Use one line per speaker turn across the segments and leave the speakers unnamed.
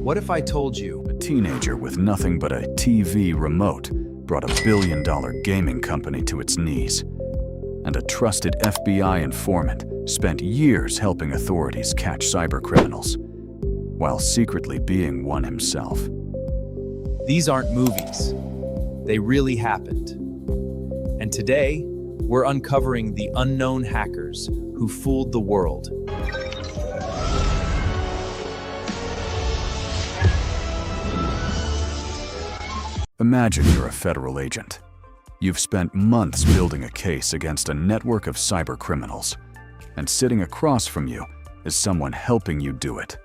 What if I told you
A teenager with nothing but a TV remote brought a billion-dollar gaming company to its knees, and a trusted FBI informant spent years helping authorities catch cybercriminals, while secretly being one himself?
these aren't movies? They really happened. And today, we're uncovering the unknown hackers who fooled the world.
Imagine you're a federal agent. You've spent months building a case against a network of cybercriminals, and sitting across from you is someone helping you do it,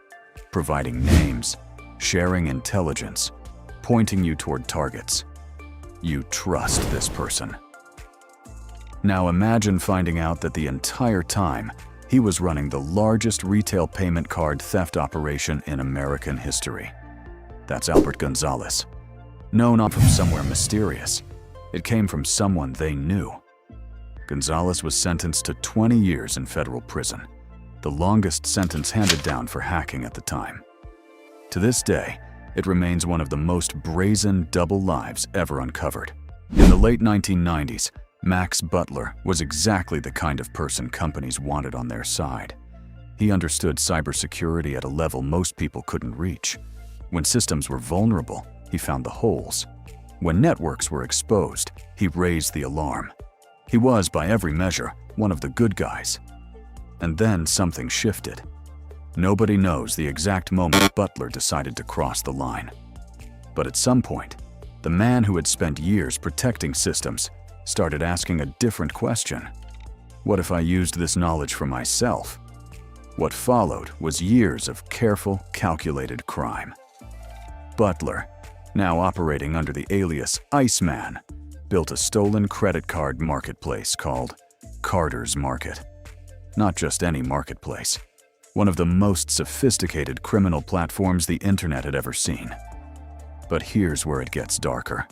providing names, sharing intelligence, pointing you toward targets. You trust this person. Now imagine finding out that the entire time he was running the largest retail payment card theft operation in American history. That's Albert Gonzalez. No, not from somewhere mysterious. It came from someone they knew. Gonzalez was sentenced to 20 years in federal prison, the longest sentence handed down for hacking at the time. To this day, it remains one of the most brazen double lives ever uncovered. In the late 1990s, Max Butler was exactly the kind of person companies wanted on their side. He understood cybersecurity at a level most people couldn't reach. When systems were vulnerable, he found the holes. When networks were exposed, he raised the alarm. He was, by every measure, one of the good guys. And then something shifted. Nobody knows the exact moment Butler decided to cross the line. But at some point, the man who had spent years protecting systems started asking a different question. What if I used this knowledge for myself? What followed was years of careful, calculated crime. Butler, now operating under the alias Iceman, built a stolen credit card marketplace called Carter's Market. Not just any marketplace, one of the most sophisticated criminal platforms the internet had ever seen. But here's where it gets darker.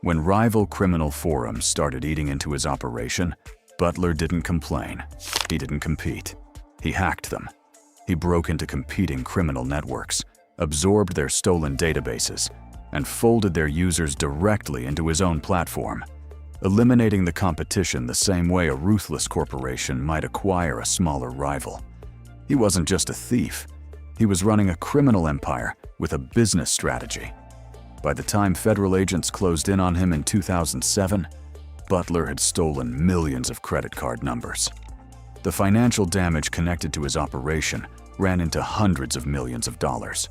When rival criminal forums started eating into his operation, Butler didn't complain. He didn't compete. He hacked them. He broke into competing criminal networks, absorbed their stolen databases, and folded their users directly into his own platform, eliminating the competition the same way a ruthless corporation might acquire a smaller rival. He wasn't just a thief. He was running a criminal empire with a business strategy. By the time federal agents closed in on him in 2007, Butler had stolen millions of credit card numbers. The financial damage connected to his operation ran into hundreds of millions of dollars.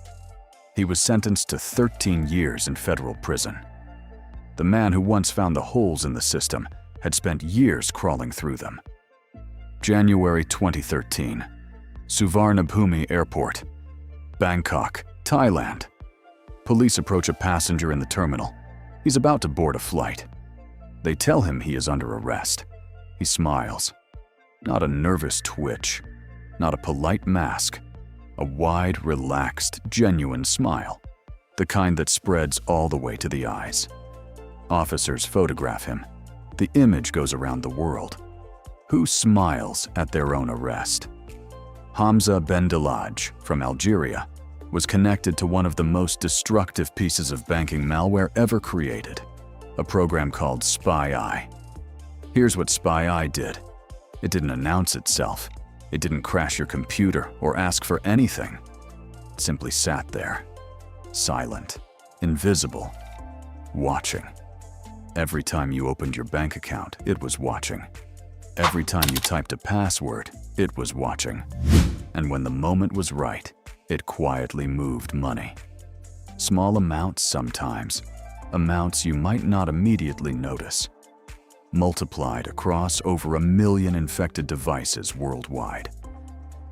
He was sentenced to 13 years in federal prison. The man who once found the holes in the system had spent years crawling through them. January 2013, Suvarnabhumi Airport, Bangkok, Thailand. Police approach a passenger in the terminal. He's about to board a flight. They tell him he is under arrest. He smiles. Not a nervous twitch, not a polite mask. A wide, relaxed, genuine smile, the kind that spreads all the way to the eyes. Officers photograph him. The image goes around the world. Who smiles at their own arrest? Hamza Bendelladj from Algeria was connected to one of the most destructive pieces of banking malware ever created, a program called SpyEye. Here's what SpyEye did. It didn't announce itself. It didn't crash your computer or ask for anything. It simply sat there, silent, invisible, watching. Every time you opened your bank account, it was watching. Every time you typed a password, it was watching. And when the moment was right, it quietly moved money. Small amounts sometimes, amounts you might not immediately notice. Multiplied across over 1 million infected devices worldwide.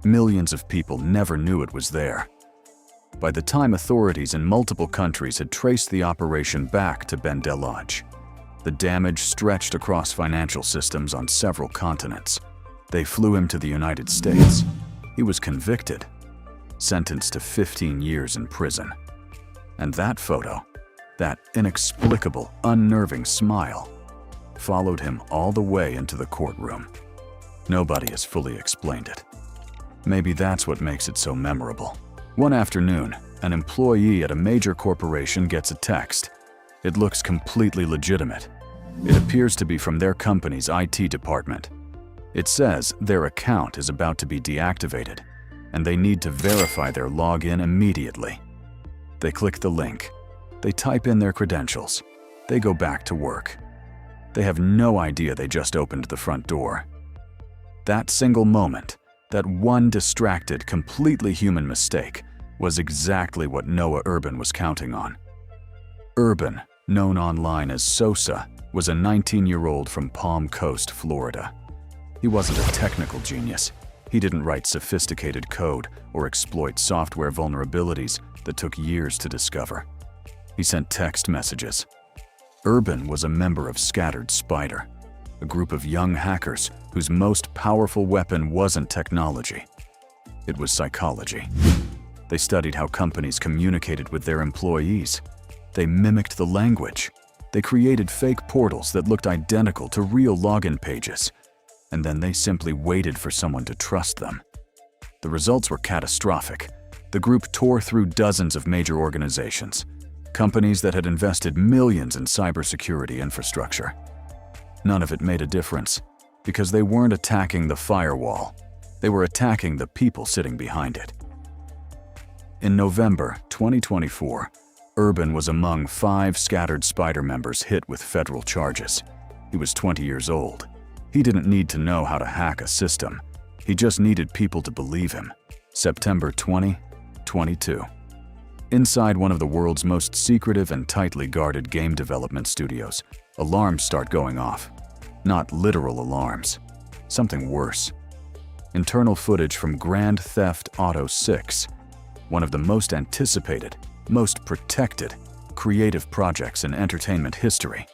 Millions of people never knew it was there. By the time authorities in multiple countries had traced the operation back to Bendelladj, the damage stretched across financial systems on several continents. They flew him to the United States. He was convicted, sentenced to 15 years in prison. And that photo, that inexplicable, unnerving smile, followed him all the way into the courtroom. Nobody has fully explained it. Maybe that's what makes it so memorable. One afternoon, an employee at a major corporation gets a text. It looks completely legitimate. It appears to be from their company's IT department. It says their account is about to be deactivated, and they need to verify their login immediately. They click the link. They type in their credentials. They go back to work. They have no idea they just opened the front door. That single moment, that one distracted, completely human mistake, was exactly what Noah Urban was counting on. Urban, known online as Sosa, was a 19-year-old from Palm Coast, Florida. He wasn't a technical genius. He didn't write sophisticated code or exploit software vulnerabilities that took years to discover. He sent text messages. Urban was a member of Scattered Spider, a group of young hackers whose most powerful weapon wasn't technology. It was psychology. They studied how companies communicated with their employees. They mimicked the language. They created fake portals that looked identical to real login pages. And then they simply waited for someone to trust them. The results were catastrophic. The group tore through dozens of major organizations, companies that had invested millions in cybersecurity infrastructure. None of it made a difference, because they weren't attacking the firewall. They were attacking the people sitting behind it. In November 2024, Urban was among 5 Scattered Spider members hit with federal charges. He was 20 years old. He didn't need to know how to hack a system. He just needed people to believe him. September 2022. Inside one of the world's most secretive and tightly guarded game development studios, alarms start going off. Not literal alarms. Something worse. Internal footage from Grand Theft Auto 6, one of the most anticipated, most protected, creative projects in entertainment history,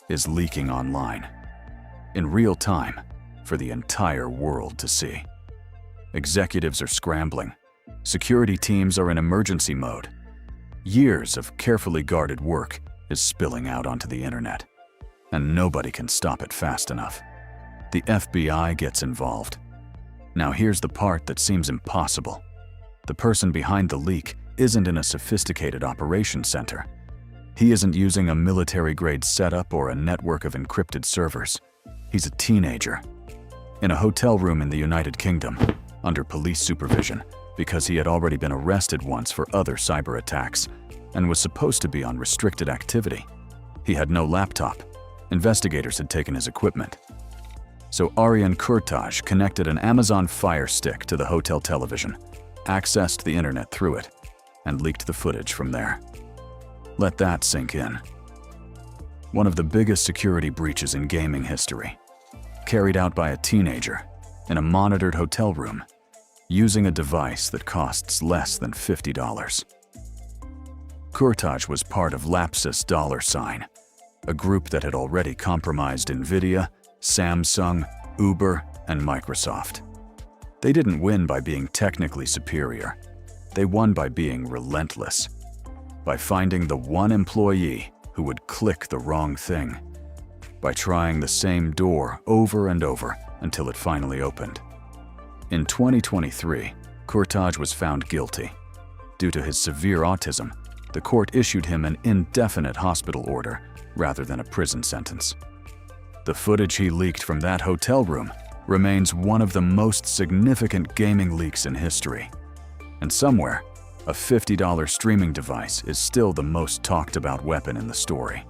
is leaking online. In real time, for the entire world to see. Executives are scrambling. Security teams are in emergency mode. Years of carefully guarded work is spilling out onto the internet, and nobody can stop it fast enough. The FBI gets involved. Now here's the part that seems impossible. The person behind the leak isn't in a sophisticated operations center. He isn't using a military-grade setup or a network of encrypted servers. He's a teenager. In a hotel room in the United Kingdom, under police supervision, because he had already been arrested once for other cyber attacks and was supposed to be on restricted activity. He had no laptop. Investigators had taken his equipment. So Aryan Kurtaj connected an Amazon Fire Stick to the hotel television, accessed the internet through it, and leaked the footage from there. Let that sink in. One of the biggest security breaches in gaming history, carried out by a teenager in a monitored hotel room, using a device that costs less than $50. Kurtaj was part of Lapsus $, a group that had already compromised Nvidia, Samsung, Uber, and Microsoft. They didn't win by being technically superior. They won by being relentless, by finding the one employee who would click the wrong thing, by trying the same door over and over until it finally opened. In 2023, Kurtaj was found guilty. Due to his severe autism, the court issued him an indefinite hospital order rather than a prison sentence. The footage he leaked from that hotel room remains one of the most significant gaming leaks in history. And somewhere, a $50 streaming device is still the most talked about weapon in the story.